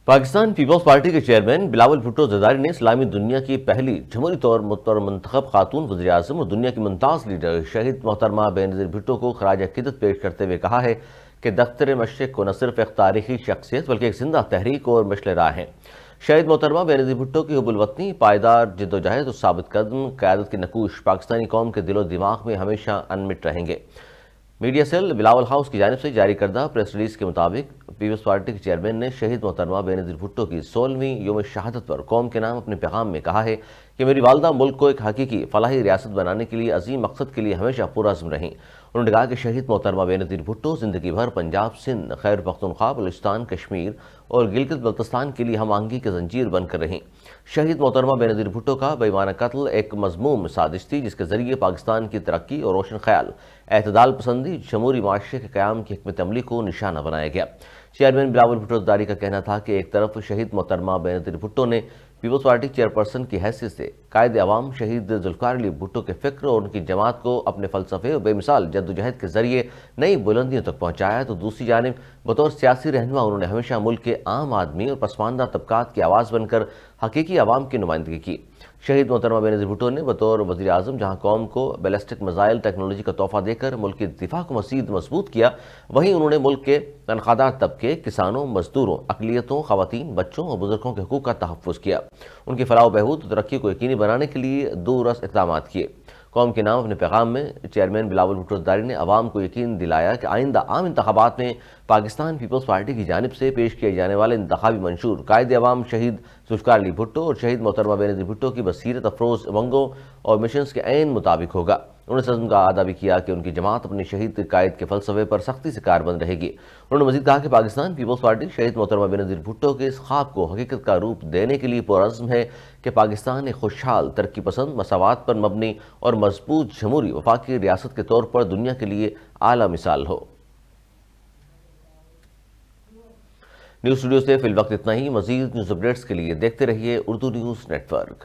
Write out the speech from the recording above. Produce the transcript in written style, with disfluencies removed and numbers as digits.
Pakistan Peoples party کے chairman Bilawal Bhutto Zardari نے اسلامی دنیا کی پہلی جمہوری طور پر منتخب خاتون وزیر اعظم اور دنیا کی ممتاز لیڈر شہید محترمہ بینظیر بھٹو کو خراج عقیدت پیش کرتے ہوئے کہا ہے کہ دفتر مشرق کو نہ صرف ایک تاریخی شخصیت بلکہ ایک زندہ تحریک اور مشعل راہ ہیں۔ شہید محترمہ بینظیر بھٹو کی حب الوطنی، پائیدار جدوجہد اور ثابت قدم قیادت کے نقوش پاکستانی قوم کے دل و دماغ میں ہمیشہ انمٹ رہیں گے۔ میڈیا سیل بلاول ہاؤس کی جانب سے جاری کردہ پریس ریلیز کے مطابق پیپلز پارٹی کے چیئرمین نے شہید محترمہ بینظیر بھٹو کی 16ویں یوم شہادت پر قوم کے نام اپنے پیغام میں کہا ہے کہ میری والدہ ملک کو ایک حقیقی فلاحی ریاست بنانے کے لیے عظیم مقصد کے لیے ہمیشہ پرعزم رہیں۔ انہوں نے کہا کہ شہید محترمہ بینظیر بھٹو زندگی بھر پنجاب، سندھ، خیبر پختونخوا، بلوچستان، کشمیر اور گلگت بلتستان کے لیے ہم آہنگی کی زنجیر بن کر رہیں۔ شہید محترمہ بینظیر بھٹو کا بے ایمانہ قتل ایک مذموم سازش تھی جس کے ذریعے پاکستان کی ترقی اور روشن خیال، اعتدال پسندی، جمہوری معاشرے کے قیام کی حکمت عملی کو نشانہ بنایا گیا۔ چیئرمین بلاول بھٹو زرداری کا کہنا تھا کہ ایک طرف شہید محترمہ بینظیر بھٹو نے پیپلز پارٹی چیئرپرسن کی حیثیت سے قائد عوام شہید ذوالفقار علی بھٹو کے فکر اور ان کی جماعت کو اپنے فلسفے اور بے مثال جدوجہد کے ذریعے نئی بلندیوں تک پہنچایا، تو دوسری جانب بطور سیاسی رہنما انہوں نے ہمیشہ ملک کے عام آدمی اور پسماندہ طبقات کی آواز بن کر حقیقی عوام کی نمائندگی کی۔ شہید محترمہ بینظیر بھٹو نے بطور وزیر اعظم جہاں قوم کو بیلسٹک میزائل ٹیکنالوجی کا تحفہ دے کر ملک کی دفاع کو مزید مضبوط کیا، وہیں انہوں نے ملک کے تنخواہ طبقے، کسانوں، مزدوروں، اقلیتوں، خواتین، بچوں اور بزرگوں کے حقوق کا تحفظ کیا۔ ان کی فلاح و بہبود و ترقی کو یقینی بنانے کے لیے دورس اقدامات کیے۔ قوم کے نام اپنے پیغام میں چیئرمین بلاول بھٹو زرداری نے عوام کو یقین دلایا کہ آئندہ عام انتخابات میں پاکستان پیپلز پارٹی کی جانب سے پیش کیے جانے والے انتخابی منشور قائد عوام شہید ذوالفقار علی بھٹو اور شہید محترمہ بینظیر بھٹو کی بصیرت افروز امنگوں اور مشنز کے عین مطابق ہوگا۔ انہوں نے عزم کا اعادہ بھی کیا کہ ان کی جماعت اپنی شہید قائد کے فلسفے پر سختی سے کاربند رہے گی۔ انہوں نے مزید کہا کہ پاکستان پیپلز پارٹی شہید محترمہ بینظیر بھٹو کے اس خواب کو حقیقت کا روپ دینے کے لیے پرعزم ہے کہ پاکستان ایک خوشحال، ترقی پسند، مساوات پر مبنی اور مضبوط جمہوری وفاقی ریاست کے طور پر دنیا کے لیے اعلیٰ مثال ہو۔ نیوز اسٹوڈیو سے فی الوقت اتنا ہی۔ مزید نیوز اپڈیٹس کے لیے دیکھتے رہیے اردو نیوز نیٹ ورک۔